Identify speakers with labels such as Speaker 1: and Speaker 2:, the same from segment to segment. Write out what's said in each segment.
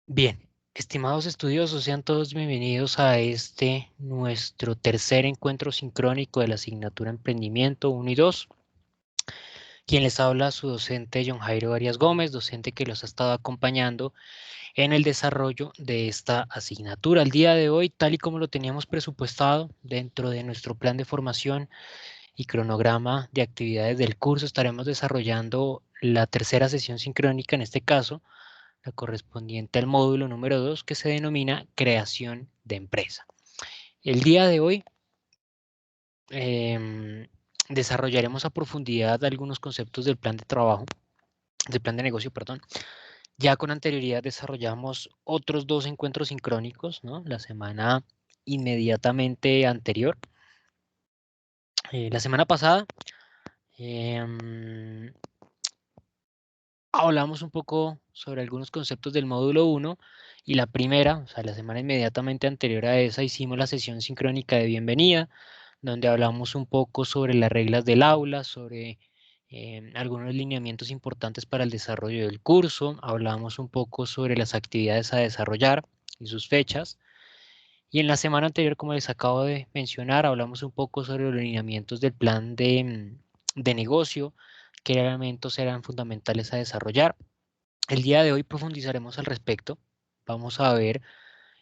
Speaker 1: Bien, estimados estudiosos, sean todos bienvenidos a nuestro tercer encuentro sincrónico de la asignatura Emprendimiento 1 y 2. Quien les habla, su docente John Jairo Arias Gómez, docente que los ha estado acompañando en el desarrollo de esta asignatura. El día de hoy, tal y como lo teníamos presupuestado dentro de nuestro plan de formación y cronograma de actividades del curso, estaremos desarrollando la tercera sesión sincrónica, en este caso, la correspondiente al módulo número 2 que se denomina creación de empresa. El día de hoy desarrollaremos a profundidad algunos conceptos del plan de trabajo, del plan de negocio, perdón. Ya con anterioridad desarrollamos otros dos encuentros sincrónicos, ¿no? La semana inmediatamente anterior. La semana pasada hablamos un poco sobre algunos conceptos del módulo 1 y la primera, o sea, la semana inmediatamente anterior a esa, hicimos la sesión sincrónica de bienvenida, donde hablamos un poco sobre las reglas del aula, sobre algunos lineamientos importantes para el desarrollo del curso, hablamos un poco sobre las actividades a desarrollar y sus fechas. Y en la semana anterior, como les acabo de mencionar, hablamos un poco sobre los lineamientos del plan de negocio, qué elementos eran fundamentales a desarrollar. El día de hoy profundizaremos al respecto. Vamos a ver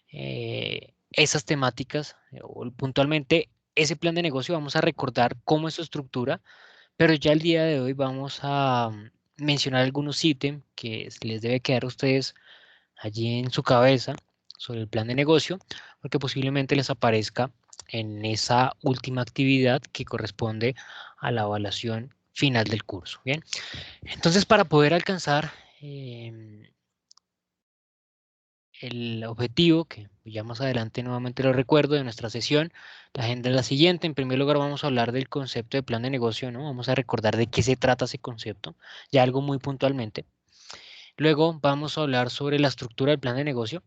Speaker 1: esas temáticas, o puntualmente ese plan de negocio. Vamos a recordar cómo es su estructura, pero ya el día de hoy vamos a mencionar algunos ítems que les debe quedar a ustedes allí en su cabeza sobre el plan de negocio, porque posiblemente les aparezca en esa última actividad que corresponde a la evaluación final del curso. Bien, entonces para poder alcanzar el objetivo, que ya más adelante nuevamente lo recuerdo, de nuestra sesión, la agenda es la siguiente. En primer lugar vamos a hablar del concepto de plan de negocio, ¿no? Vamos a recordar de qué se trata ese concepto, ya algo muy puntualmente. Luego vamos a hablar sobre la estructura del plan de negocio.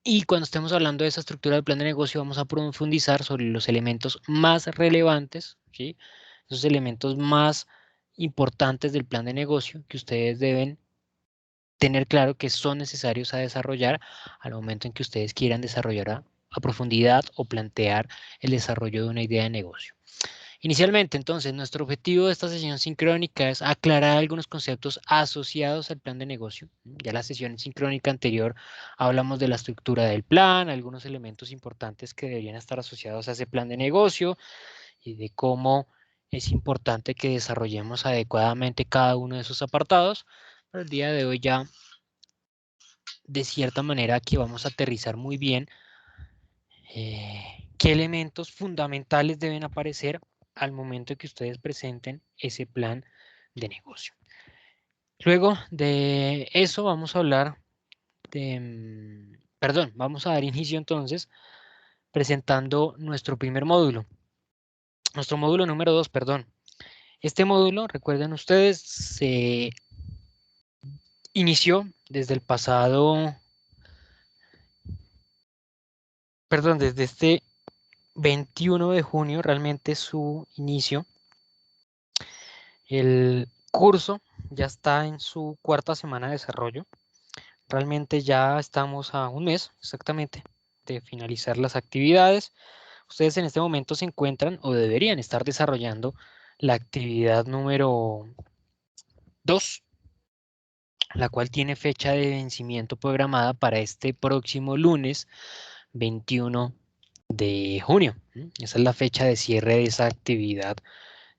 Speaker 1: Y cuando estemos hablando de esa estructura del plan de negocio, vamos a profundizar sobre los elementos más relevantes, ¿sí? Esos elementos más importantes del plan de negocio que ustedes deben tener claro que son necesarios a desarrollar al momento en que ustedes quieran desarrollar a profundidad o plantear el desarrollo de una idea de negocio. Inicialmente, entonces, nuestro objetivo de esta sesión sincrónica es aclarar algunos conceptos asociados al plan de negocio. Ya la sesión sincrónica anterior hablamos de la estructura del plan, algunos elementos importantes que deberían estar asociados a ese plan de negocio y de cómo es importante que desarrollemos adecuadamente cada uno de esos apartados. Pero el día de hoy ya, de cierta manera, aquí vamos a aterrizar muy bien qué elementos fundamentales deben aparecer al momento que ustedes presenten ese plan de negocio. Luego de eso vamos a hablar perdón, vamos a dar inicio entonces presentando nuestro primer módulo. Nuestro módulo número 2, perdón. Este módulo, recuerden ustedes, se inició desde el pasado, perdón, desde este 21 de junio, realmente su inicio. El curso ya está en su cuarta semana de desarrollo. Realmente ya estamos a un mes exactamente de finalizar las actividades. Ustedes en este momento se encuentran o deberían estar desarrollando la actividad número 2, la cual tiene fecha de vencimiento programada para este próximo lunes 21 de junio. Esa es la fecha de cierre de esa actividad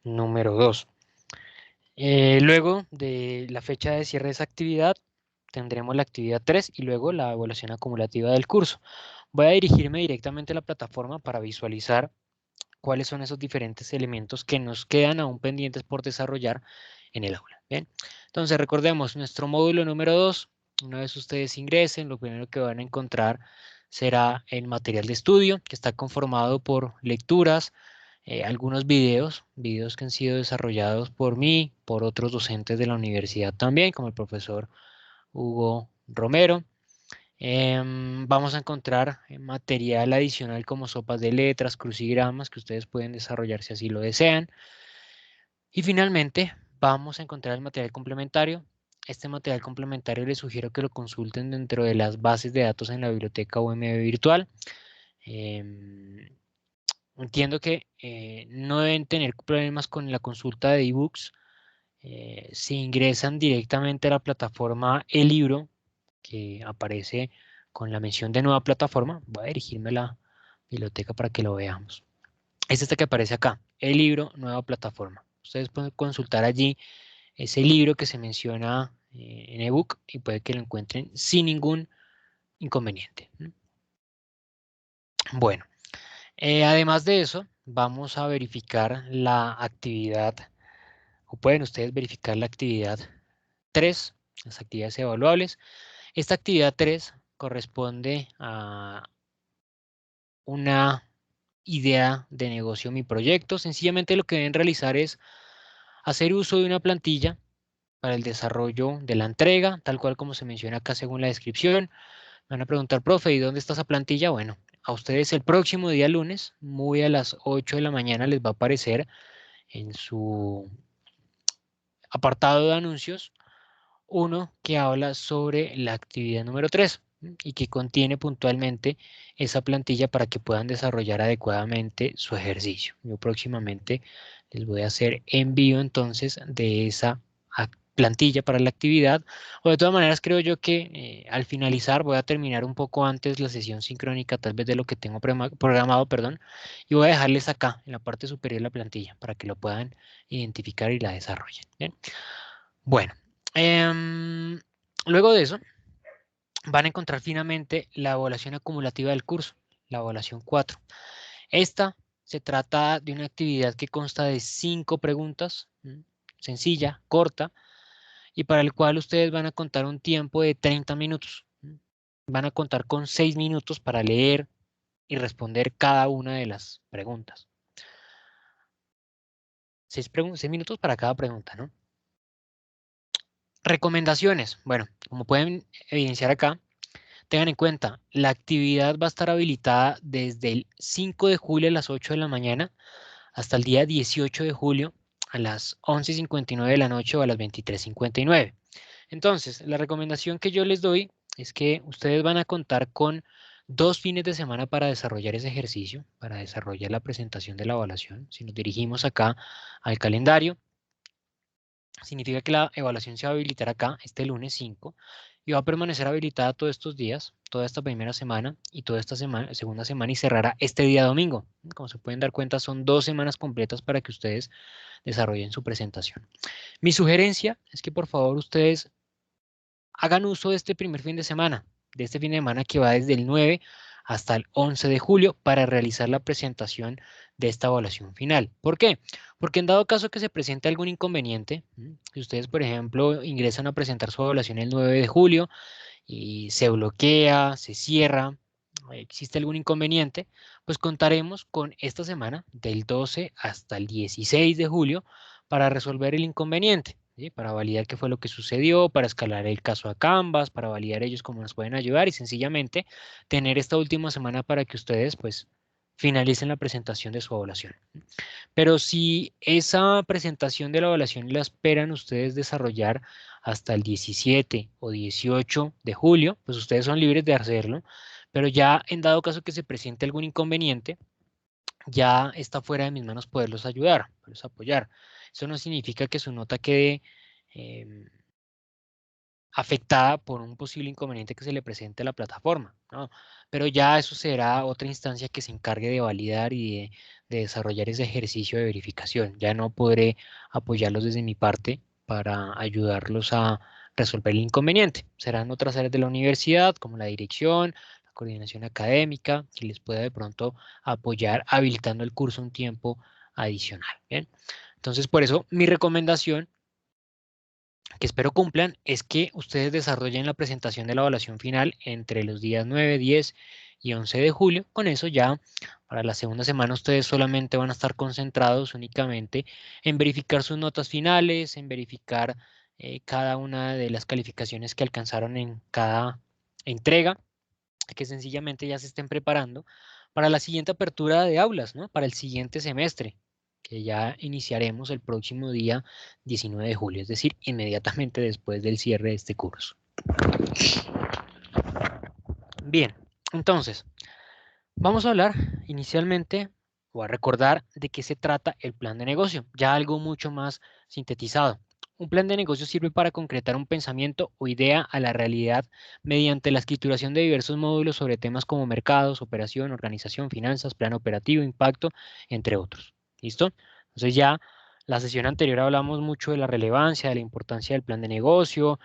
Speaker 1: número 2. Luego de la fecha de cierre de esa actividad, tendremos la actividad 3 y luego la evaluación acumulativa del curso. Voy a dirigirme directamente a la plataforma para visualizar cuáles son esos diferentes elementos que nos quedan aún pendientes por desarrollar en el aula. Bien, entonces recordemos nuestro módulo número 2. Una vez ustedes ingresen, lo primero que van a encontrar será el material de estudio, que está conformado por lecturas, algunos videos que han sido desarrollados por mí, por otros docentes de la universidad también, como el profesor Hugo Romero. Vamos a encontrar material adicional como sopas de letras, crucigramas que ustedes pueden desarrollar si así lo desean. Y finalmente vamos a encontrar el material complementario Este material complementario les sugiero que lo consulten dentro de las bases de datos en la biblioteca UMB virtual. Entiendo que no deben tener problemas con la consulta de ebooks. Si ingresan directamente a la plataforma El Libro, que aparece con la mención de nueva plataforma, voy a dirigirme a la biblioteca para que lo veamos. Es esta que aparece acá, El Libro, nueva plataforma. Ustedes pueden consultar allí ese libro que se menciona en ebook y puede que lo encuentren sin ningún inconveniente. Bueno, además de eso, vamos a verificar la actividad, o pueden ustedes verificar la actividad 3, las actividades evaluables. Esta actividad 3 corresponde a una idea de negocio, mi proyecto. Sencillamente lo que deben realizar es hacer uso de una plantilla para el desarrollo de la entrega, tal cual como se menciona acá según la descripción. Me van a preguntar, profe, ¿y dónde está esa plantilla? Bueno, a ustedes el próximo día lunes, muy a las 8 de la mañana, les va a aparecer en su apartado de anuncios uno que habla sobre la actividad número 3 y que contiene puntualmente esa plantilla para que puedan desarrollar adecuadamente su ejercicio. Yo próximamente les voy a hacer envío entonces de esa plantilla para la actividad, o de todas maneras creo yo que al finalizar voy a terminar un poco antes la sesión sincrónica tal vez de lo que tengo programado, perdón, y voy a dejarles acá en la parte superior la plantilla para que lo puedan identificar y la desarrollen. ¿Bien? Bueno, luego de eso van a encontrar finalmente la evaluación acumulativa del curso, la evaluación 4. Esta se trata de una actividad que consta de 5 preguntas, sencilla, corta, y para el cual ustedes van a contar un tiempo de 30 minutos. Van a contar con 6 minutos para leer y responder cada una de las preguntas. 6 minutos para cada pregunta, ¿no? Recomendaciones. Bueno, como pueden evidenciar acá, tengan en cuenta, la actividad va a estar habilitada desde el 5 de julio a las 8 de la mañana hasta el día 18 de julio a las 11:59 de la noche o a las 23:59. Entonces, la recomendación que yo les doy es que ustedes van a contar con 2 fines de semana para desarrollar ese ejercicio, para desarrollar la presentación de la evaluación. Si nos dirigimos acá al calendario, significa que la evaluación se va a habilitar acá este lunes 5 y va a permanecer habilitada todos estos días, toda esta primera semana y toda esta segunda semana y cerrará este día domingo. Como se pueden dar cuenta, son 2 semanas completas para que ustedes desarrollen su presentación. Mi sugerencia es que por favor ustedes hagan uso de este primer fin de semana, de este fin de semana que va desde el 9 hasta el 11 de julio para realizar la presentación de esta evaluación final. ¿Por qué? Porque en dado caso que se presente algún inconveniente, si ustedes, por ejemplo, ingresan a presentar su evaluación el 9 de julio y se bloquea, se cierra, existe algún inconveniente, pues contaremos con esta semana del 12 hasta el 16 de julio para resolver el inconveniente. ¿Sí? Para validar qué fue lo que sucedió, para escalar el caso a Canvas, para validar ellos cómo nos pueden ayudar y sencillamente tener esta última semana para que ustedes pues finalicen la presentación de su evaluación. Pero si esa presentación de la evaluación la esperan ustedes desarrollar hasta el 17 o 18 de julio, pues ustedes son libres de hacerlo, pero ya en dado caso que se presente algún inconveniente, ya está fuera de mis manos poderlos ayudar, poderlos apoyar. Eso no significa que su nota quede afectada por un posible inconveniente que se le presente a la plataforma, ¿no? Pero ya eso será otra instancia que se encargue de validar y de desarrollar ese ejercicio de verificación. Ya no podré apoyarlos desde mi parte para ayudarlos a resolver el inconveniente. Serán otras áreas de la universidad, como la dirección, la coordinación académica, que les pueda de pronto apoyar habilitando el curso un tiempo adicional. Bien, entonces por eso mi recomendación que espero cumplan es que ustedes desarrollen la presentación de la evaluación final entre los días 9, 10 y 11 de julio. Con eso ya para la segunda semana ustedes solamente van a estar concentrados únicamente en verificar sus notas finales, en verificar cada una de las calificaciones que alcanzaron en cada entrega, que sencillamente ya se estén preparando para la siguiente apertura de aulas, ¿no? Para el siguiente semestre. que ya iniciaremos el próximo día 19 de julio, es decir, inmediatamente después del cierre de este curso. Bien, entonces, vamos a hablar inicialmente o a recordar de qué se trata el plan de negocio, ya algo mucho más sintetizado. Un plan de negocio sirve para concretar un pensamiento o idea a la realidad mediante la escrituración de diversos módulos sobre temas como mercados, operación, organización, finanzas, plan operativo, impacto, entre otros. ¿Listo? Entonces ya la sesión anterior hablamos mucho de la relevancia, de la importancia del plan de negocio,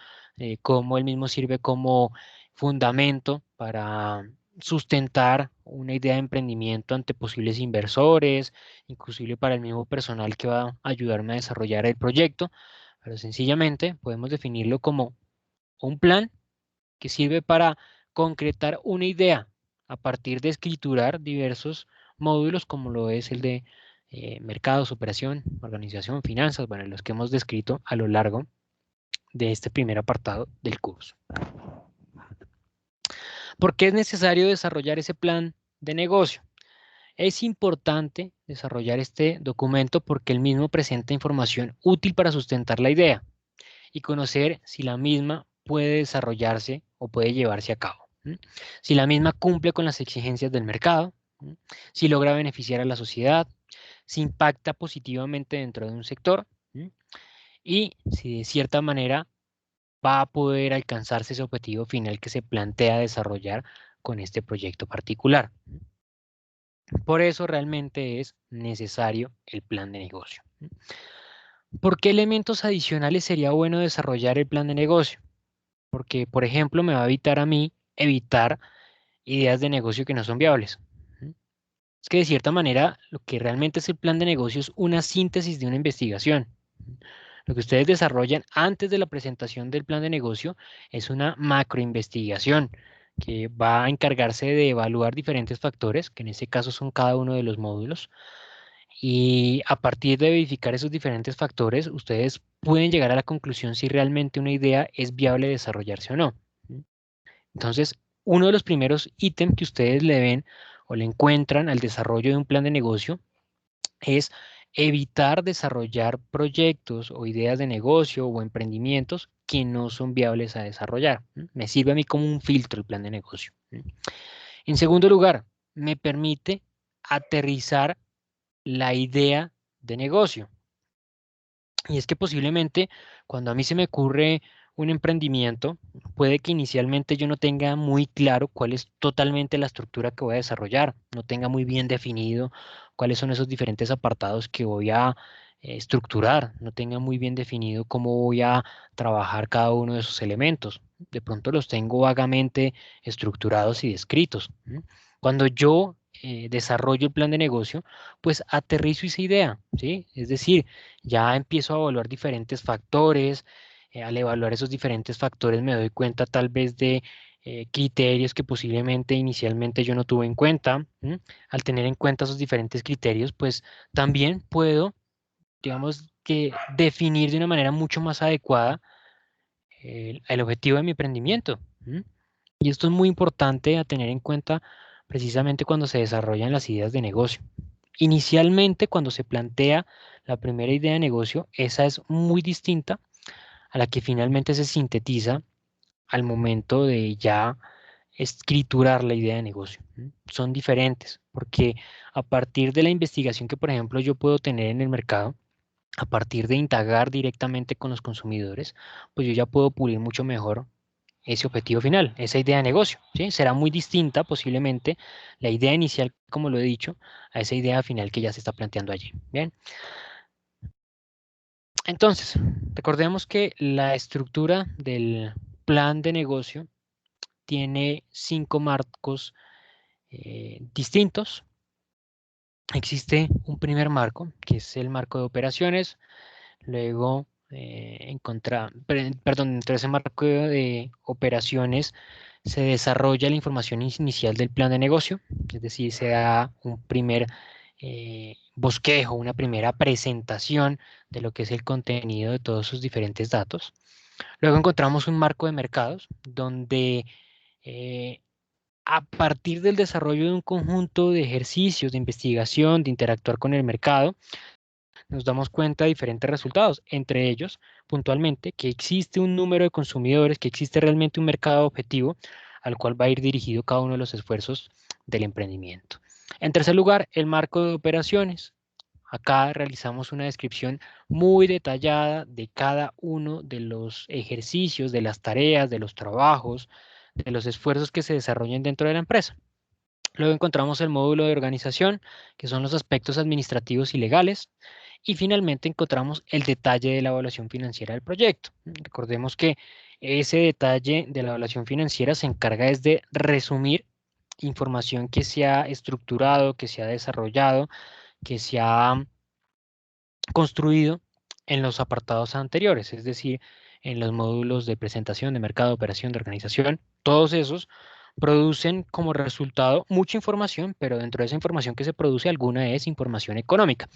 Speaker 1: cómo el mismo sirve como fundamento para sustentar una idea de emprendimiento ante posibles inversores, inclusive para el mismo personal que va a ayudarme a desarrollar el proyecto, pero sencillamente podemos definirlo como un plan que sirve para concretar una idea a partir de escriturar diversos módulos como lo es el de mercados, operación, organización, finanzas, bueno, los que hemos descrito a lo largo de este primer apartado del curso. ¿Por qué es necesario desarrollar ese plan de negocio? Es importante desarrollar este documento porque el mismo presenta información útil para sustentar la idea y conocer si la misma puede desarrollarse o puede llevarse a cabo. Si la misma cumple con las exigencias del mercado, si logra beneficiar a la sociedad, si impacta positivamente dentro de un sector y si de cierta manera va a poder alcanzarse ese objetivo final que se plantea desarrollar con este proyecto particular. Por eso realmente es necesario el plan de negocio. ¿Por qué elementos adicionales sería bueno desarrollar el plan de negocio? Porque, por ejemplo, me va a evitar a mí evitar ideas de negocio que no son viables. Es que de cierta manera lo que realmente es el plan de negocio es una síntesis de una investigación. Lo que ustedes desarrollan antes de la presentación del plan de negocio es una macroinvestigación que va a encargarse de evaluar diferentes factores, que en este caso son cada uno de los módulos, y a partir de verificar esos diferentes factores, ustedes pueden llegar a la conclusión si realmente una idea es viable desarrollarse o no. Entonces, uno de los primeros ítems que ustedes le ven o le encuentran al desarrollo de un plan de negocio es evitar desarrollar proyectos o ideas de negocio o emprendimientos que no son viables a desarrollar. Me sirve a mí como un filtro el plan de negocio. En segundo lugar, me permite aterrizar la idea de negocio. Y es que posiblemente cuando a mí se me ocurre un emprendimiento, puede que inicialmente yo no tenga muy claro cuál es totalmente la estructura que voy a desarrollar, no tenga muy bien definido cuáles son esos diferentes apartados que voy a estructurar, no tenga muy bien definido cómo voy a trabajar cada uno de esos elementos. De pronto los tengo vagamente estructurados y descritos. Cuando yo desarrollo el plan de negocio, pues aterrizo esa idea, ¿sí? Es decir, ya empiezo a evaluar diferentes factores. Al evaluar esos diferentes factores me doy cuenta tal vez de criterios que posiblemente inicialmente yo no tuve en cuenta. Al tener en cuenta esos diferentes criterios, pues también puedo, digamos que, definir de una manera mucho más adecuada el objetivo de mi emprendimiento. Y esto es muy importante a tener en cuenta precisamente cuando se desarrollan las ideas de negocio. Inicialmente, cuando se plantea la primera idea de negocio, esa es muy distinta a la que finalmente se sintetiza al momento de ya escriturar la idea de negocio. Son diferentes porque a partir de la investigación que, por ejemplo, yo puedo tener en el mercado, a partir de indagar directamente con los consumidores, pues yo ya puedo pulir mucho mejor ese objetivo final, esa idea de negocio, ¿sí? Será muy distinta posiblemente la idea inicial, como lo he dicho, a esa idea final que ya se está planteando allí. Bien, entonces, recordemos que la estructura del plan de negocio tiene 5 marcos distintos. Existe un primer marco, que es el marco de operaciones. Luego, perdón, dentro de ese marco de operaciones se desarrolla la información inicial del plan de negocio, es decir, se da un primer bosquejo, una primera presentación de lo que es el contenido de todos sus diferentes datos. Luego encontramos un marco de mercados, donde eh, a partir del desarrollo de un conjunto de ejercicios de investigación, de interactuar con el mercado, nos damos cuenta de diferentes resultados, entre ellos, puntualmente, que existe un número de consumidores, que existe realmente un mercado objetivo al cual va a ir dirigido cada uno de los esfuerzos del emprendimiento. En tercer lugar, el marco de operaciones. Acá realizamos una descripción muy detallada de cada uno de los ejercicios, de las tareas, de los trabajos, de los esfuerzos que se desarrollen dentro de la empresa. Luego encontramos el módulo de organización, que son los aspectos administrativos y legales. Y finalmente encontramos el detalle de la evaluación financiera del proyecto. Recordemos que ese detalle de la evaluación financiera se encarga es de resumir información que se ha estructurado, que se ha desarrollado, que se ha construido en los apartados anteriores, es decir, en los módulos de presentación, de mercado, operación, de organización. Todos esos producen como resultado mucha información, pero dentro de esa información que se produce, alguna es información económica.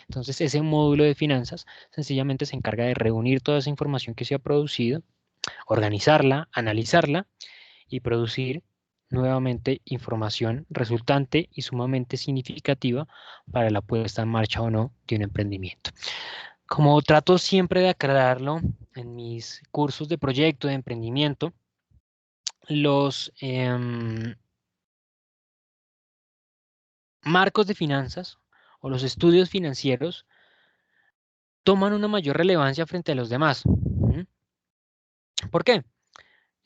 Speaker 1: Entonces, ese módulo de finanzas sencillamente se encarga de reunir toda esa información que se ha producido, organizarla, analizarla y producir nuevamente información resultante y sumamente significativa para la puesta en marcha o no de un emprendimiento. Como trato siempre de aclararlo en mis cursos de proyecto de emprendimiento, los marcos de finanzas o los estudios financieros toman una mayor relevancia frente a los demás. ¿Por qué?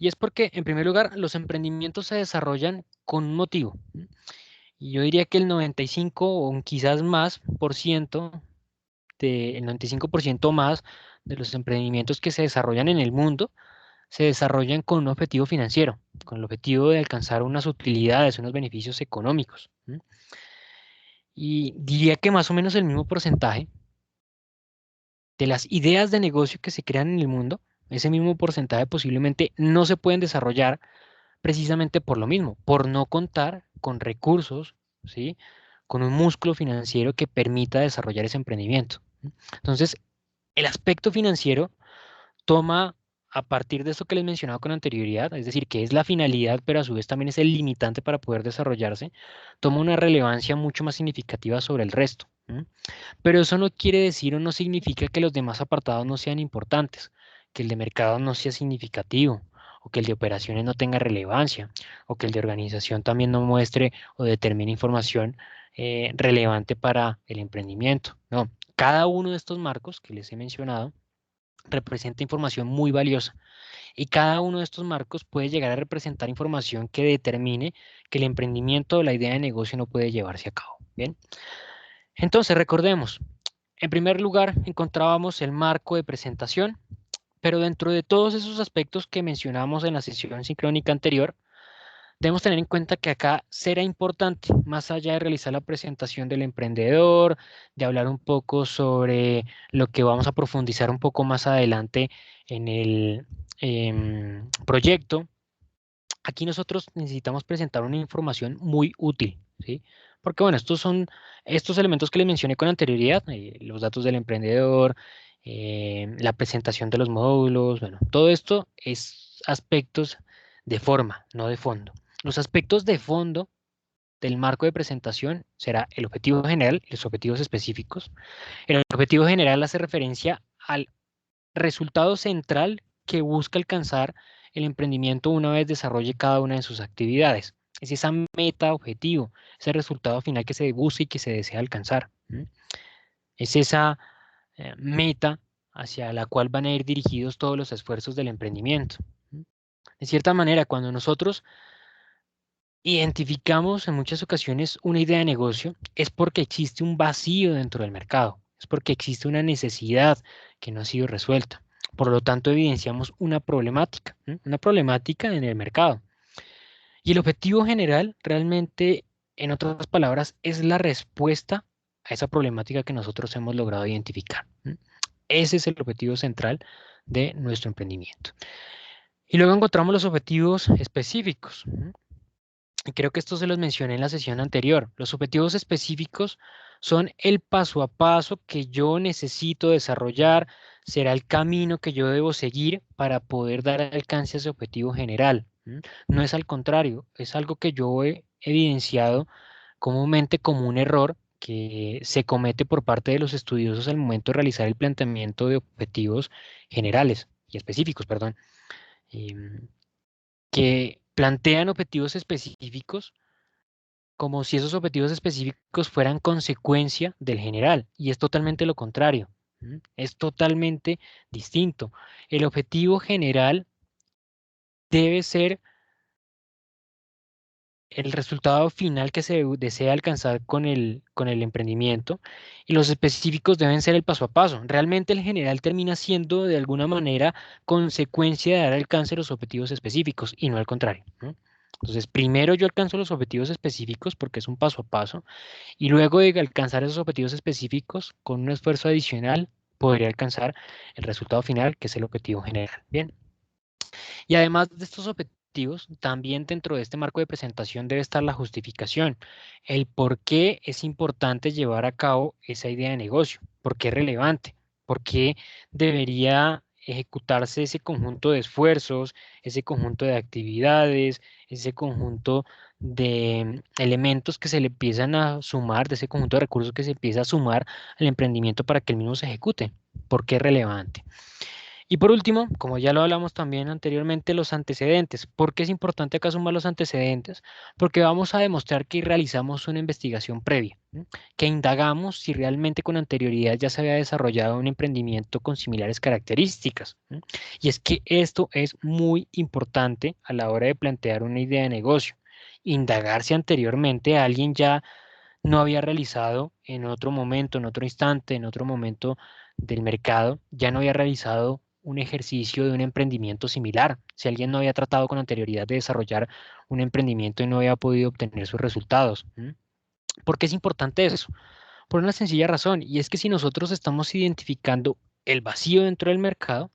Speaker 1: Y es porque, en primer lugar, los emprendimientos se desarrollan con un motivo. Y yo diría que el 95 o quizás más por ciento, el 95% más de los emprendimientos que se desarrollan en el mundo se desarrollan con un objetivo financiero, con el objetivo de alcanzar unas utilidades, unos beneficios económicos. Y diría que más o menos el mismo porcentaje de las ideas de negocio que se crean en el mundo, ese mismo porcentaje posiblemente no se pueden desarrollar precisamente por lo mismo, por no contar con recursos, ¿sí? Con un músculo financiero que permita desarrollar ese emprendimiento. Entonces, el aspecto financiero toma a partir de esto que les mencionaba con anterioridad, es decir, que es la finalidad, pero a su vez también es el limitante para poder desarrollarse, toma una relevancia mucho más significativa sobre el resto. Pero eso no quiere decir o no significa que los demás apartados no sean importantes, que el de mercado no sea significativo, o que el de operaciones no tenga relevancia, o que el de organización también no muestre o determine información relevante para el emprendimiento. No, cada uno de estos marcos que les he mencionado representa información muy valiosa y cada uno de estos marcos puede llegar a representar información que determine que el emprendimiento o la idea de negocio no puede llevarse a cabo. Bien, entonces recordemos, en primer lugar encontrábamos el marco de presentación, pero dentro de todos esos aspectos que mencionamos en la sesión sincrónica anterior, debemos tener en cuenta que acá será importante, más allá de realizar la presentación del emprendedor, de hablar un poco sobre lo que vamos a profundizar un poco más adelante en el proyecto. Aquí nosotros necesitamos presentar una información muy útil, ¿sí? Porque bueno, estos son estos elementos que les mencioné con anterioridad, los datos del emprendedor, la presentación de los módulos, bueno, todo esto es aspectos de forma, no de fondo. Los aspectos de fondo del marco de presentación será el objetivo general y los objetivos específicos. El objetivo general hace referencia al resultado central que busca alcanzar el emprendimiento una vez desarrolle cada una de sus actividades. Es esa meta objetivo, ese resultado final que se busca y que se desea alcanzar. Es esa meta hacia la cual van a ir dirigidos todos los esfuerzos del emprendimiento. De cierta manera, cuando nosotros identificamos en muchas ocasiones una idea de negocio, es porque existe un vacío dentro del mercado, es porque existe una necesidad que no ha sido resuelta. Por lo tanto, evidenciamos una problemática en el mercado. Y el objetivo general realmente, en otras palabras, es la respuesta a esa problemática que nosotros hemos logrado identificar. Ese es el objetivo central de nuestro emprendimiento. Y luego encontramos los objetivos específicos. Y creo que esto se los mencioné en la sesión anterior. Los objetivos específicos son el paso a paso que yo necesito desarrollar, será el camino que yo debo seguir para poder dar alcance a ese objetivo general. No es al contrario, es algo que yo he evidenciado comúnmente como un error que se comete por parte de los estudiosos al momento de realizar el planteamiento de objetivos generales y específicos, perdón, que plantean objetivos específicos como si esos objetivos específicos fueran consecuencia del general, y es totalmente lo contrario. Es totalmente distinto. El objetivo general debe ser el resultado final que se desea alcanzar con el emprendimiento, y los específicos deben ser el paso a paso. Realmente el general termina siendo de alguna manera consecuencia de dar alcance a los objetivos específicos y no al contrario, ¿no? Entonces, primero yo alcanzo los objetivos específicos porque es un paso a paso, y luego de alcanzar esos objetivos específicos, con un esfuerzo adicional, podría alcanzar el resultado final, que es el objetivo general. Bien. Y además de estos objetivos, también dentro de este marco de presentación debe estar la justificación, el por qué es importante llevar a cabo esa idea de negocio, por qué es relevante, por qué debería ejecutarse ese conjunto de esfuerzos, ese conjunto de actividades, ese conjunto de elementos que se le empiezan a sumar, de ese conjunto de recursos que se empieza a sumar al emprendimiento para que el mismo se ejecute, por qué es relevante. Y por último, como ya lo hablamos también anteriormente, los antecedentes. ¿Por qué es importante acá sumar los antecedentes? Porque vamos a demostrar que realizamos una investigación previa, ¿no? Que indagamos si realmente con anterioridad ya se había desarrollado un emprendimiento con similares características, ¿no? Y es que esto es muy importante a la hora de plantear una idea de negocio. Indagar si anteriormente alguien ya no había realizado en otro momento, en otro instante, en otro momento del mercado, ya no había realizado un ejercicio de un emprendimiento similar. Si alguien no había tratado con anterioridad de desarrollar un emprendimiento y no había podido obtener sus resultados. ¿Por qué es importante eso? Por una sencilla razón, y es que si nosotros estamos identificando el vacío dentro del mercado,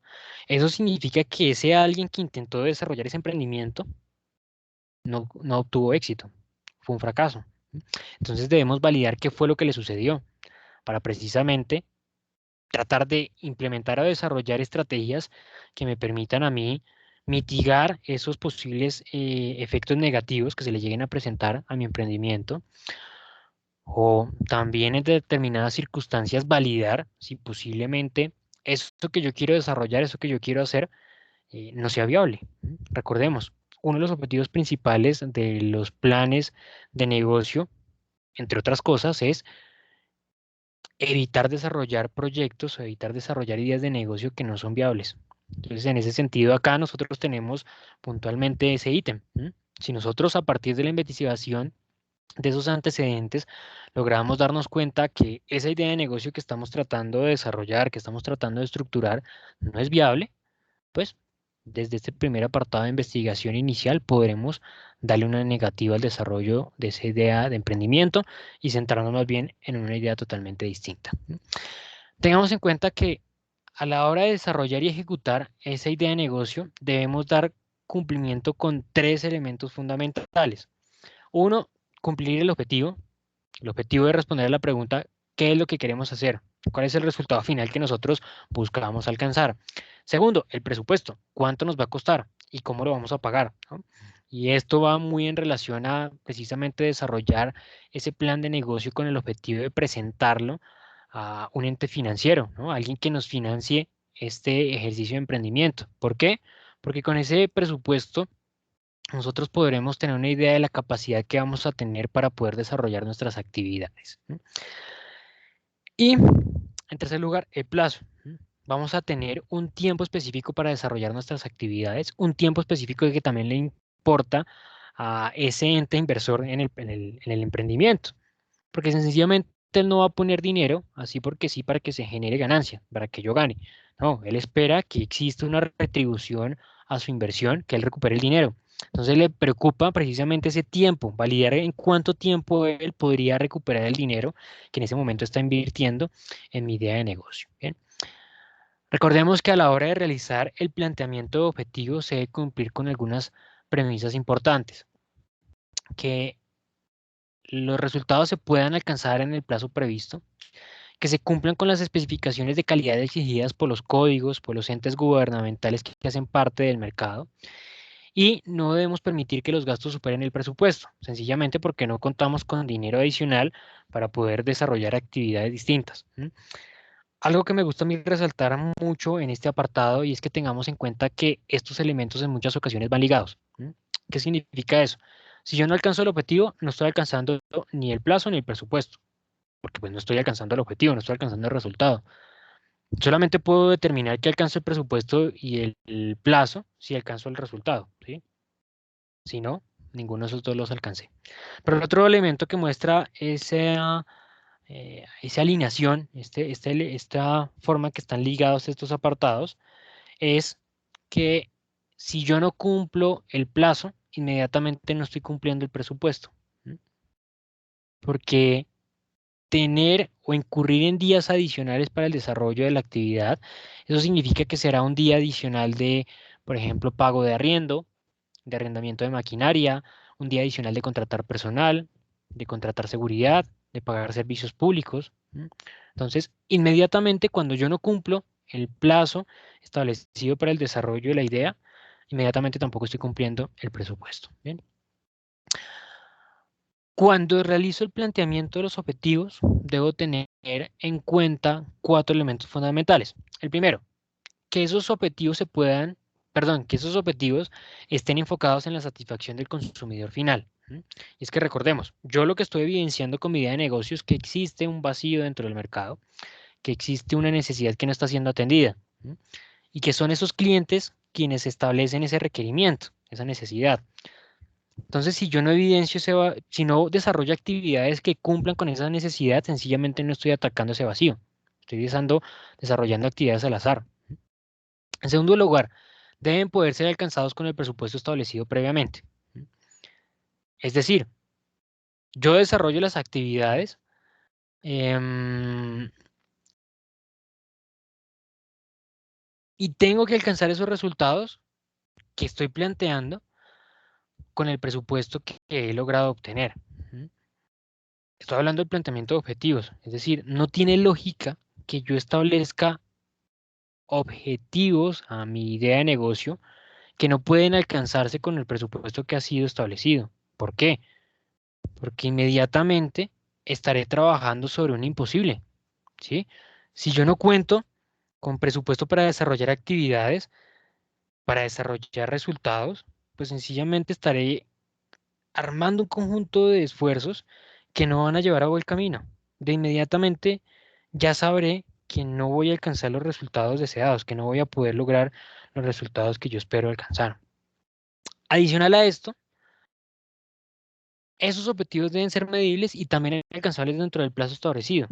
Speaker 1: eso significa que ese alguien que intentó desarrollar ese emprendimiento no obtuvo éxito, fue un fracaso. Entonces debemos validar qué fue lo que le sucedió para precisamente tratar de implementar o desarrollar estrategias que me permitan a mí mitigar esos posibles efectos negativos que se le lleguen a presentar a mi emprendimiento, o también en determinadas circunstancias validar si posiblemente eso que yo quiero desarrollar, eso que yo quiero hacer, no sea viable. Recordemos, uno de los objetivos principales de los planes de negocio, entre otras cosas, es evitar desarrollar proyectos o evitar desarrollar ideas de negocio que no son viables. Entonces, en ese sentido, acá nosotros tenemos puntualmente ese ítem. Si nosotros a partir de la investigación de esos antecedentes logramos darnos cuenta que esa idea de negocio que estamos tratando de desarrollar, que estamos tratando de estructurar, no es viable, pues desde este primer apartado de investigación inicial podremos darle una negativa al desarrollo de esa idea de emprendimiento y centrarnos más bien en una idea totalmente distinta. Tengamos en cuenta que a la hora de desarrollar y ejecutar esa idea de negocio debemos dar cumplimiento con tres elementos fundamentales. Uno, cumplir el objetivo. El objetivo de responder a la pregunta, ¿qué es lo que queremos hacer? ¿Cuál es el resultado final que nosotros buscamos alcanzar? Segundo, el presupuesto. ¿Cuánto nos va a costar y cómo lo vamos a pagar? ¿No? Y esto va muy en relación a precisamente desarrollar ese plan de negocio con el objetivo de presentarlo a un ente financiero, ¿no? Alguien que nos financie este ejercicio de emprendimiento. ¿Por qué? Porque con ese presupuesto nosotros podremos tener una idea de la capacidad que vamos a tener para poder desarrollar nuestras actividades. Y en tercer lugar, el plazo. Vamos a tener un tiempo específico para desarrollar nuestras actividades, un tiempo específico que también le importa a ese ente inversor en el emprendimiento, porque sencillamente él no va a poner dinero así porque sí para que se genere ganancia, para que yo gane. No, él espera que exista una retribución a su inversión, que él recupere el dinero. Entonces le preocupa precisamente ese tiempo, validar en cuánto tiempo él podría recuperar el dinero que en ese momento está invirtiendo en mi idea de negocio. Bien. Recordemos que a la hora de realizar el planteamiento de objetivos se debe cumplir con algunas premisas importantes, que los resultados se puedan alcanzar en el plazo previsto, que se cumplan con las especificaciones de calidad exigidas por los códigos, por los entes gubernamentales que hacen parte del mercado, y no debemos permitir que los gastos superen el presupuesto, sencillamente porque no contamos con dinero adicional para poder desarrollar actividades distintas. Algo que me gusta a mí resaltar mucho en este apartado y es que tengamos en cuenta que estos elementos en muchas ocasiones van ligados. ¿Qué significa eso? Si yo no alcanzo el objetivo, no estoy alcanzando ni el plazo ni el presupuesto, porque pues no estoy alcanzando el objetivo, no estoy alcanzando el resultado. Solamente puedo determinar que alcanzo el presupuesto y el plazo si alcanzo el resultado, ¿sí? Si no, ninguno de esos dos los alcancé. Pero el otro elemento que muestra esa alineación, esta forma que están ligados estos apartados, es que si yo no cumplo el plazo, inmediatamente no estoy cumpliendo el presupuesto. Porque tener o incurrir en días adicionales para el desarrollo de la actividad, eso significa que será un día adicional de, por ejemplo, pago de arriendo, de arrendamiento de maquinaria, un día adicional de contratar personal, de contratar seguridad, de pagar servicios públicos. Entonces, inmediatamente cuando yo no cumplo el plazo establecido para el desarrollo de la idea, inmediatamente tampoco estoy cumpliendo el presupuesto. ¿Bien? Cuando realizo el planteamiento de los objetivos, debo tener en cuenta 4 elementos fundamentales. El primero, que esos objetivos que esos objetivos estén enfocados en la satisfacción del consumidor final. Y es que recordemos, yo lo que estoy evidenciando con mi idea de negocio es que existe un vacío dentro del mercado, que existe una necesidad que no está siendo atendida, y que son esos clientes quienes establecen ese requerimiento, esa necesidad. Entonces, si yo no evidencio si no desarrollo actividades que cumplan con esa necesidad, sencillamente no estoy atacando ese vacío. Estoy desarrollando actividades al azar. En segundo lugar, deben poder ser alcanzados con el presupuesto establecido previamente. Es decir, yo desarrollo las actividades em, y tengo que alcanzar esos resultados que estoy planteando con el presupuesto que he logrado obtener. Estoy hablando del planteamiento de objetivos, es decir, no tiene lógica que yo establezca objetivos a mi idea de negocio que no pueden alcanzarse con el presupuesto que ha sido establecido. ¿Por qué? Porque inmediatamente estaré trabajando sobre un imposible, ¿sí? Si yo no cuento con presupuesto para desarrollar actividades, para desarrollar resultados, pues sencillamente estaré armando un conjunto de esfuerzos que no van a llevar a buen camino. De inmediatamente ya sabré que no voy a alcanzar los resultados deseados, que no voy a poder lograr los resultados que yo espero alcanzar. Adicional a esto, esos objetivos deben ser medibles y también alcanzables dentro del plazo establecido.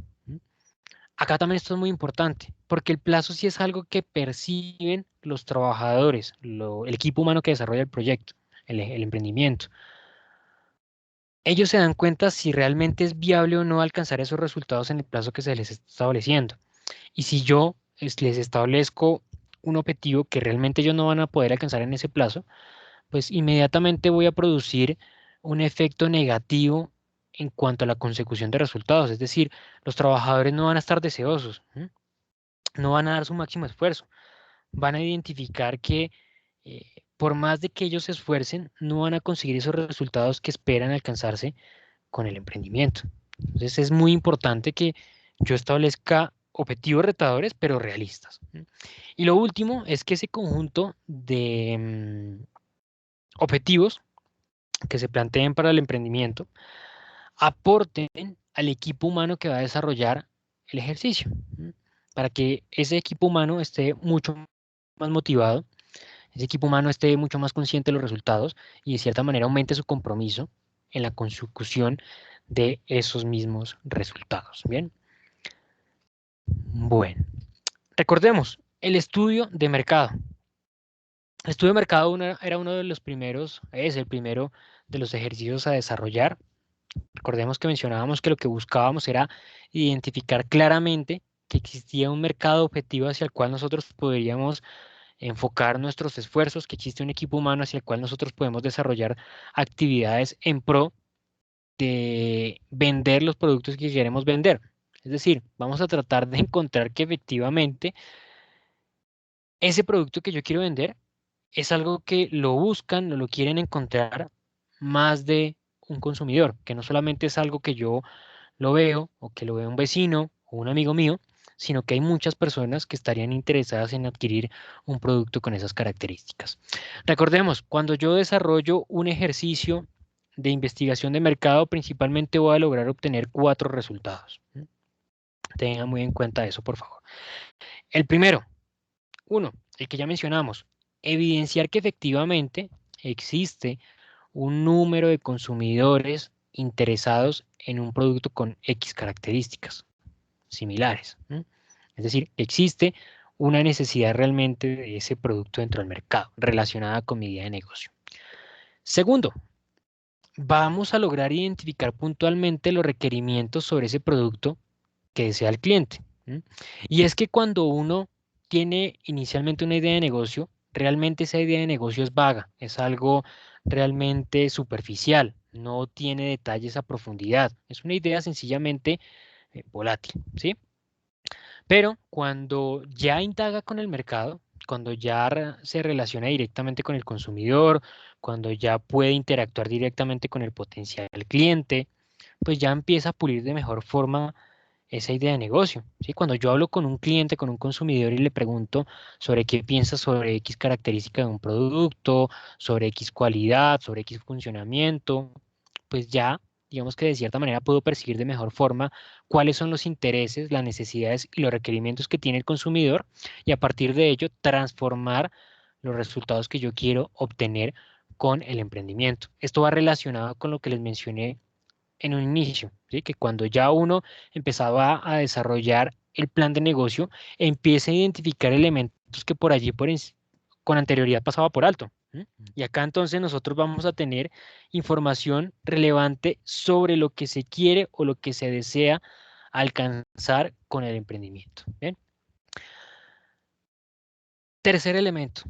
Speaker 1: Acá también esto es muy importante, porque el plazo sí es algo que perciben los trabajadores, el equipo humano que desarrolla el proyecto, el emprendimiento. Ellos se dan cuenta si realmente es viable o no alcanzar esos resultados en el plazo que se les está estableciendo. Y si yo les establezco un objetivo que realmente ellos no van a poder alcanzar en ese plazo, pues inmediatamente voy a producir un efecto negativo en cuanto a la consecución de resultados. Es decir, los trabajadores no van a estar deseosos, no van a dar su máximo esfuerzo, van a identificar que eh, por más de que ellos se esfuercen, no van a conseguir esos resultados que esperan alcanzarse con el emprendimiento. Entonces es muy importante que yo establezca objetivos retadores, pero realistas. Y lo último es que ese conjunto de objetivos que se planteen para el emprendimiento aporten al equipo humano que va a desarrollar el ejercicio, para que ese equipo humano esté mucho más motivado, ese equipo humano esté mucho más consciente de los resultados y de cierta manera aumente su compromiso en la consecución de esos mismos resultados. Bien, bueno, recordemos el estudio de mercado. El estudio de mercado era uno de los primeros, es el primero de los ejercicios a desarrollar. Recordemos que mencionábamos que lo que buscábamos era identificar claramente que existía un mercado objetivo hacia el cual nosotros podríamos enfocar nuestros esfuerzos, que existe un equipo humano hacia el cual nosotros podemos desarrollar actividades en pro de vender los productos que queremos vender. Es decir, vamos a tratar de encontrar que efectivamente ese producto que yo quiero vender es algo que lo buscan o lo quieren encontrar más de un consumidor, que no solamente es algo que yo lo veo o que lo ve un vecino o un amigo mío, sino que hay muchas personas que estarían interesadas en adquirir un producto con esas características. Recordemos, cuando yo desarrollo un ejercicio de investigación de mercado, principalmente voy a lograr obtener 4 resultados. Tengan muy en cuenta eso, por favor. El primero, uno, el que ya mencionamos, evidenciar que efectivamente existe un número de consumidores interesados en un producto con X características similares. Es decir, existe una necesidad realmente de ese producto dentro del mercado relacionada con mi idea de negocio. Segundo, vamos a lograr identificar puntualmente los requerimientos sobre ese producto que desea el cliente. Y es que cuando uno tiene inicialmente una idea de negocio, realmente esa idea de negocio es vaga, es algo realmente superficial, no tiene detalles a profundidad, es una idea sencillamente volátil, ¿sí? Pero cuando ya indaga con el mercado, cuando ya se relaciona directamente con el consumidor, cuando ya puede interactuar directamente con el potencial cliente, pues ya empieza a pulir de mejor forma esa idea de negocio, ¿sí? Cuando yo hablo con un cliente, con un consumidor y le pregunto sobre qué piensa sobre X característica de un producto, sobre X cualidad, sobre X funcionamiento, pues ya, digamos que de cierta manera puedo percibir de mejor forma cuáles son los intereses, las necesidades y los requerimientos que tiene el consumidor y a partir de ello transformar los resultados que yo quiero obtener con el emprendimiento. Esto va relacionado con lo que les mencioné en un inicio, ¿sí? Que cuando ya uno empezaba a desarrollar el plan de negocio, empieza a identificar elementos que por allí con anterioridad pasaba por alto. Y acá entonces nosotros vamos a tener información relevante sobre lo que se quiere o lo que se desea alcanzar con el emprendimiento. ¿Bien? Tercer elemento,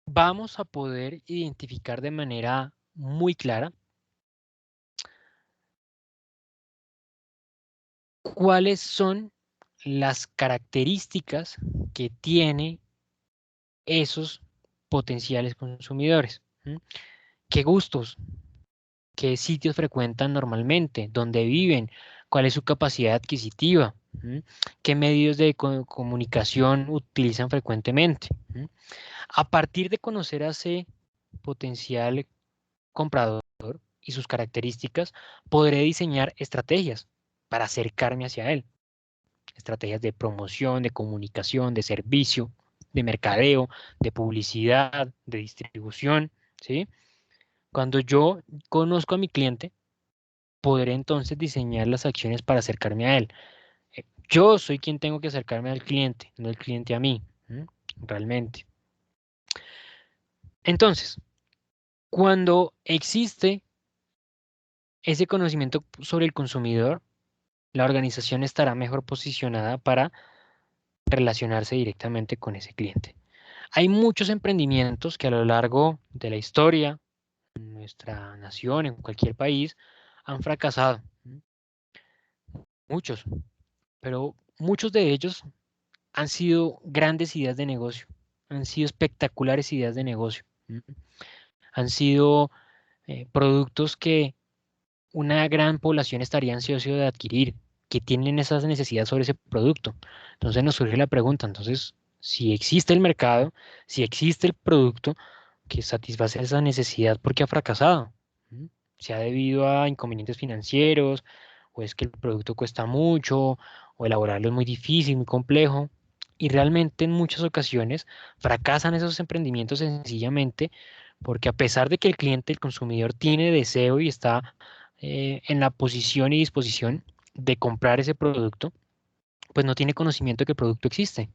Speaker 1: vamos a poder identificar de manera muy clara cuáles son las características que tiene esos potenciales consumidores. ¿Qué gustos, qué sitios frecuentan normalmente, dónde viven, cuál es su capacidad adquisitiva, qué medios de comunicación utilizan frecuentemente? A partir de conocer a ese potencial comprador y sus características, podré diseñar estrategias para acercarme hacia él. Estrategias de promoción, de comunicación, de servicio, de mercadeo, de publicidad, de distribución, ¿sí? Cuando yo conozco a mi cliente, podré entonces diseñar las acciones para acercarme a él. Yo soy quien tengo que acercarme al cliente, no el cliente a mí, realmente. Entonces, cuando existe ese conocimiento sobre el consumidor, la organización estará mejor posicionada para relacionarse directamente con ese cliente. Hay muchos emprendimientos que a lo largo de la historia, en nuestra nación, en cualquier país, han fracasado. Muchos, pero muchos de ellos han sido grandes ideas de negocio, han sido espectaculares ideas de negocio, han sido productos que una gran población estaría ansioso de adquirir, que tienen esas necesidades sobre ese producto. Entonces nos surge la pregunta, entonces, si existe el mercado, si existe el producto que satisface esa necesidad, ¿por qué ha fracasado? ¿Se ha debido a inconvenientes financieros, o es que el producto cuesta mucho, o elaborarlo es muy difícil, muy complejo? Y realmente en muchas ocasiones fracasan esos emprendimientos sencillamente porque a pesar de que el cliente, el consumidor, tiene deseo y está en la posición y disposición de comprar ese producto, pues no tiene conocimiento de que el producto existe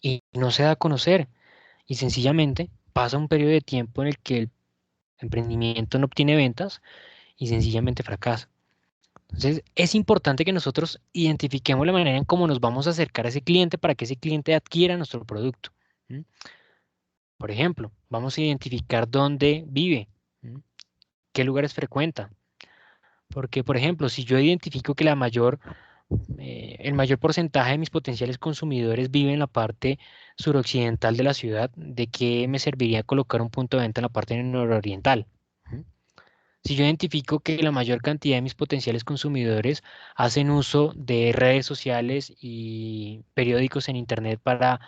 Speaker 1: y no se da a conocer y sencillamente pasa un periodo de tiempo en el que el emprendimiento no obtiene ventas y sencillamente fracasa. Entonces, es importante que nosotros identifiquemos la manera en cómo nos vamos a acercar a ese cliente para que ese cliente adquiera nuestro producto. Por ejemplo, vamos a identificar dónde vive, qué lugares frecuenta. Porque, por ejemplo, si yo identifico que la mayor el mayor porcentaje de mis potenciales consumidores vive en la parte suroccidental de la ciudad. ¿De qué me serviría colocar un punto de venta en la parte nororiental? ¿Mm? Si yo identifico que la mayor cantidad de mis potenciales consumidores hacen uso de redes sociales y periódicos en Internet para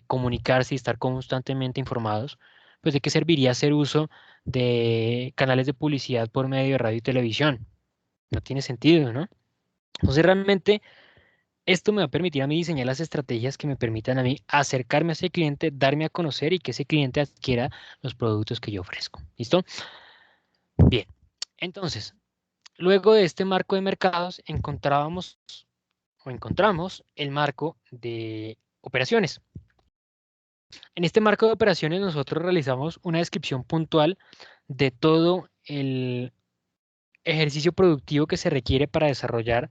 Speaker 1: comunicarse y estar constantemente informados, pues ¿de qué serviría hacer uso de canales de publicidad por medio de radio y televisión? No tiene sentido, ¿no? Entonces realmente esto me va a permitir a mí diseñar las estrategias que me permitan a mí acercarme a ese cliente, darme a conocer y que ese cliente adquiera los productos que yo ofrezco. ¿Listo? Bien. Entonces, luego de este marco de mercados, encontramos el marco de operaciones. En este marco de operaciones nosotros realizamos una descripción puntual de todo el ejercicio productivo que se requiere para desarrollar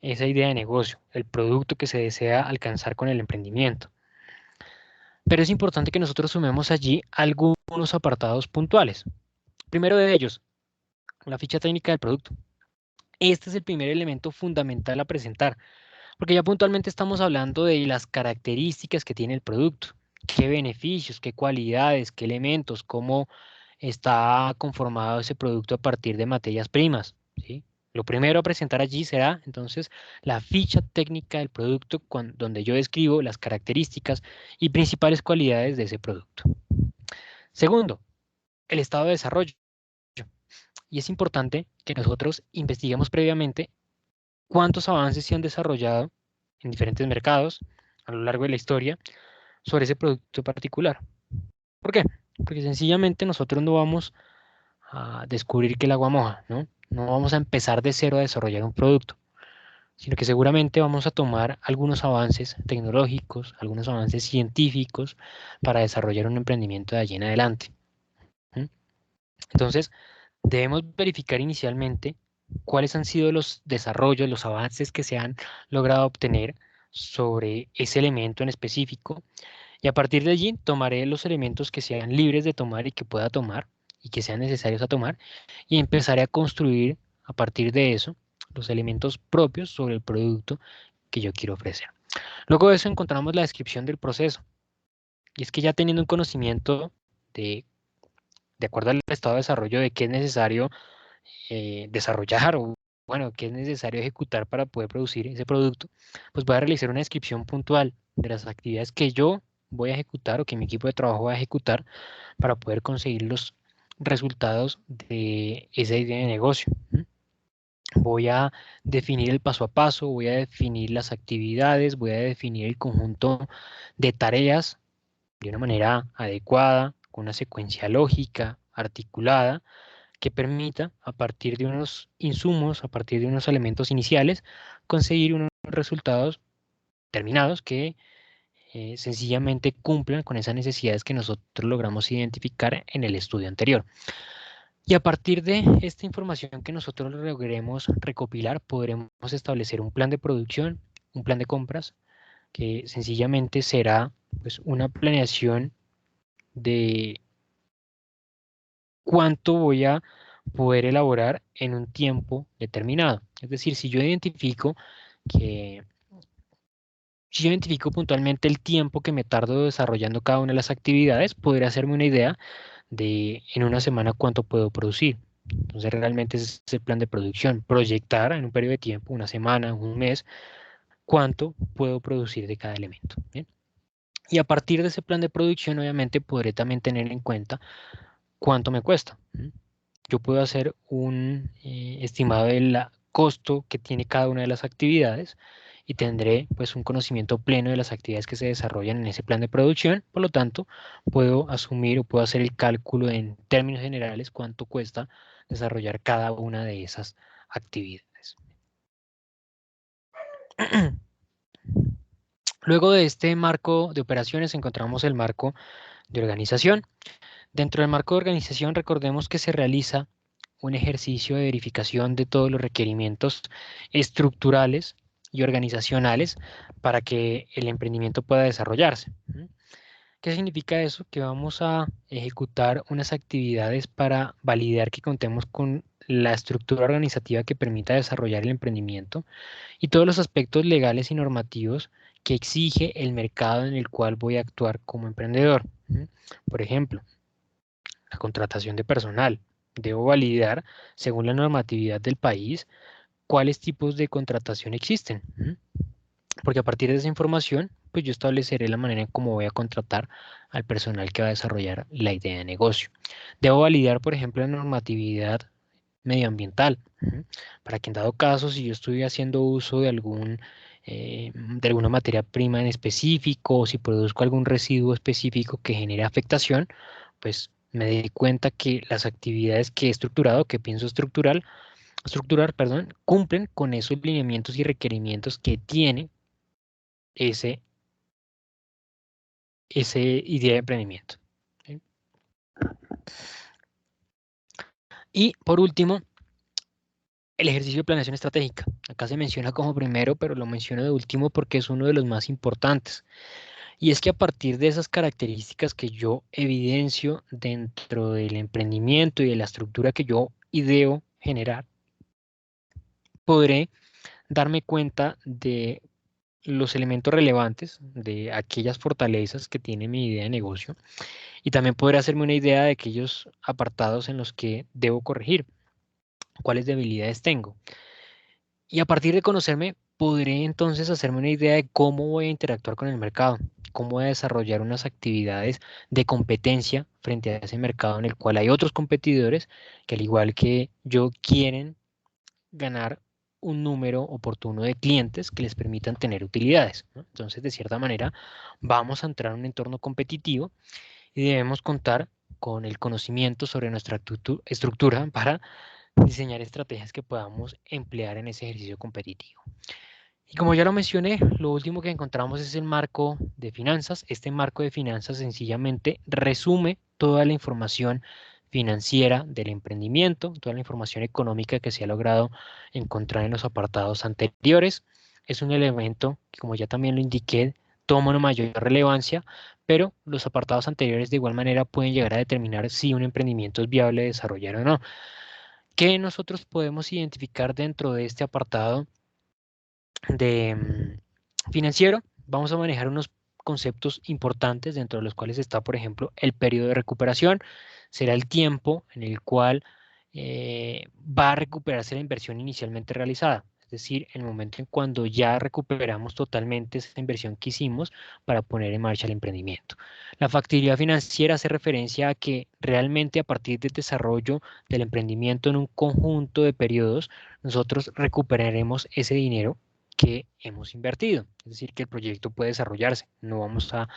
Speaker 1: esa idea de negocio, el producto que se desea alcanzar con el emprendimiento. Pero es importante que nosotros sumemos allí algunos apartados puntuales. Primero de ellos, la ficha técnica del producto. Este es el primer elemento fundamental a presentar, porque ya puntualmente estamos hablando de las características que tiene el producto, qué beneficios, qué cualidades, qué elementos, cómo está conformado ese producto a partir de materias primas, ¿sí? Lo primero a presentar allí será entonces la ficha técnica del producto donde yo describo las características y principales cualidades de ese producto. Segundo, el estado de desarrollo. Y es importante que nosotros investiguemos previamente cuántos avances se han desarrollado en diferentes mercados a lo largo de la historia sobre ese producto particular. ¿Por qué? Porque sencillamente nosotros no vamos a descubrir que el agua moja, ¿no? No vamos a empezar de cero a desarrollar un producto, sino que seguramente vamos a tomar algunos avances tecnológicos, algunos avances científicos para desarrollar un emprendimiento de allí en adelante. ¿Mm? Entonces, debemos verificar inicialmente cuáles han sido los desarrollos, los avances que se han logrado obtener sobre ese elemento en específico. Y a partir de allí tomaré los elementos que sean libres de tomar y que pueda tomar y que sean necesarios a tomar y empezaré a construir a partir de eso los elementos propios sobre el producto que yo quiero ofrecer. Luego de eso encontramos la descripción del proceso. Y es que ya teniendo un conocimiento de acuerdo al estado de desarrollo de qué es necesario desarrollar o bueno, qué es necesario ejecutar para poder producir ese producto, pues voy a realizar una descripción puntual de las actividades que yo voy a ejecutar o que mi equipo de trabajo va a ejecutar para poder conseguir los resultados de esa idea de negocio. Voy a definir el paso a paso, voy a definir las actividades, voy a definir el conjunto de tareas de una manera adecuada, con una secuencia lógica, articulada, que permita, a partir de unos insumos, a partir de unos elementos iniciales, conseguir unos resultados terminados que sencillamente cumplan con esas necesidades que nosotros logramos identificar en el estudio anterior. Y a partir de esta información que nosotros logremos recopilar, podremos establecer un plan de producción, un plan de compras, que sencillamente será pues, una planeación de cuánto voy a poder elaborar en un tiempo determinado. Es decir, que, si yo identifico puntualmente el tiempo que me tardo desarrollando cada una de las actividades, podré hacerme una idea de en una semana cuánto puedo producir. Entonces realmente ese es el plan de producción, proyectar en un periodo de tiempo, una semana, un mes, cuánto puedo producir de cada elemento. ¿Bien? Y a partir de ese plan de producción, obviamente, podré también tener en cuenta cuánto me cuesta. Yo puedo hacer un estimado del costo que tiene cada una de las actividades y tendré pues un conocimiento pleno de las actividades que se desarrollan en ese plan de producción. Por lo tanto, puedo asumir o puedo hacer el cálculo en términos generales cuánto cuesta desarrollar cada una de esas actividades. Luego de este marco de operaciones encontramos el marco de organización. Dentro del marco de organización recordemos que se realiza un ejercicio de verificación de todos los requerimientos estructurales y organizacionales para que el emprendimiento pueda desarrollarse. ¿Qué significa eso? Que vamos a ejecutar unas actividades para validar que contemos con la estructura organizativa que permita desarrollar el emprendimiento y todos los aspectos legales y normativos que exige el mercado en el cual voy a actuar como emprendedor. Por ejemplo, la contratación de personal. Debo validar, según la normatividad del país, cuáles tipos de contratación existen. Porque a partir de esa información, pues yo estableceré la manera en cómo voy a contratar al personal que va a desarrollar la idea de negocio. Debo validar, por ejemplo, la normatividad medioambiental, para que en dado caso, si yo estoy haciendo uso de alguna materia prima en específico, o si produzco algún residuo específico que genere afectación, pues me doy cuenta que las actividades que he estructurado, que pienso estructurar, perdón, cumplen con esos lineamientos y requerimientos que tiene ese, ese idea de emprendimiento. ¿Sí? Y por último, el ejercicio de planeación estratégica. Acá se menciona como primero, pero lo menciono de último porque es uno de los más importantes. Y es que a partir de esas características que yo evidencio dentro del emprendimiento y de la estructura que yo ideo generar, podré darme cuenta de los elementos relevantes, de aquellas fortalezas que tiene mi idea de negocio, y también podré hacerme una idea de aquellos apartados en los que debo corregir, cuáles debilidades tengo. Y a partir de conocerme, podré entonces hacerme una idea de cómo voy a interactuar con el mercado, cómo voy a desarrollar unas actividades de competencia frente a ese mercado en el cual hay otros competidores que, al igual que yo, quieren ganar un número oportuno de clientes que les permitan tener utilidades, ¿no? Entonces, de cierta manera, vamos a entrar en un entorno competitivo y debemos contar con el conocimiento sobre nuestra estructura para diseñar estrategias que podamos emplear en ese ejercicio competitivo. Y como ya lo mencioné, lo último que encontramos es el marco de finanzas. Este marco de finanzas sencillamente resume toda la información financiera del emprendimiento, toda la información económica que se ha logrado encontrar en los apartados anteriores. Es un elemento que, como ya también lo indiqué, toma una mayor relevancia, pero los apartados anteriores de igual manera pueden llegar a determinar si un emprendimiento es viable de desarrollar o no. ¿Qué nosotros podemos identificar dentro de este apartado de financiero? Vamos a manejar unos conceptos importantes dentro de los cuales está, por ejemplo, el periodo de recuperación. Será el tiempo en el cual va a recuperarse la inversión inicialmente realizada. Es decir, el momento en cuando ya recuperamos totalmente esa inversión que hicimos para poner en marcha el emprendimiento. La factibilidad financiera hace referencia a que realmente a partir del desarrollo del emprendimiento en un conjunto de periodos, nosotros recuperaremos ese dinero que hemos invertido. Es decir, que el proyecto puede desarrollarse, no vamos a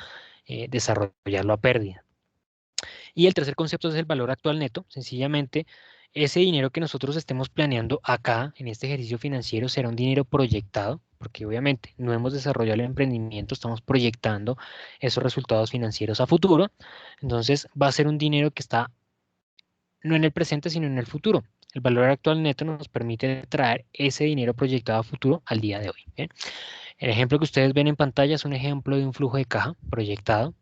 Speaker 1: desarrollarlo a pérdida. Y el tercer concepto es el valor actual neto. Sencillamente, ese dinero que nosotros estemos planeando acá en este ejercicio financiero será un dinero proyectado, porque obviamente no hemos desarrollado el emprendimiento, estamos proyectando esos resultados financieros a futuro. Entonces, va a ser un dinero que está no en el presente, sino en el futuro. El valor actual neto nos permite traer ese dinero proyectado a futuro al día de hoy. ¿Bien? El ejemplo que ustedes ven en pantalla es un ejemplo de un flujo de caja proyectado,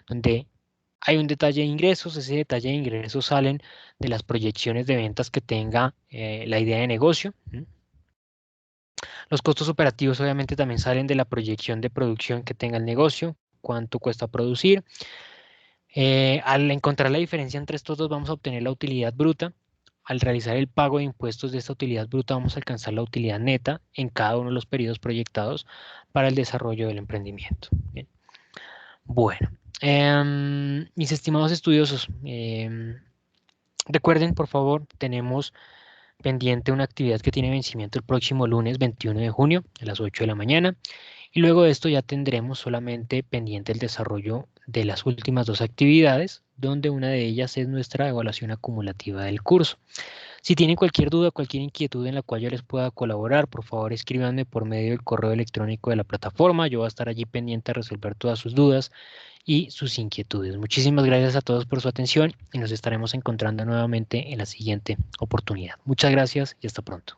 Speaker 1: donde hay un detalle de ingresos. Ese detalle de ingresos salen de las proyecciones de ventas que tenga la idea de negocio. Los costos operativos obviamente también salen de la proyección de producción que tenga el negocio, cuánto cuesta producir. Al encontrar la diferencia entre estos dos vamos a obtener la utilidad bruta. Al realizar el pago de impuestos de esta utilidad bruta vamos a alcanzar la utilidad neta en cada uno de los periodos proyectados para el desarrollo del emprendimiento. Bien. Bueno, mis estimados estudiosos, recuerden, por favor, tenemos pendiente una actividad que tiene vencimiento el próximo lunes 21 de junio a las 8 de la mañana. Y luego de esto ya tendremos solamente pendiente el desarrollo de las últimas dos actividades, donde una de ellas es nuestra evaluación acumulativa del curso. Si tienen cualquier duda, cualquier inquietud en la cual yo les pueda colaborar, por favor escríbanme por medio del correo electrónico de la plataforma. Yo voy a estar allí pendiente a resolver todas sus dudas y sus inquietudes. Muchísimas gracias a todos por su atención y nos estaremos encontrando nuevamente en la siguiente oportunidad. Muchas gracias y hasta pronto.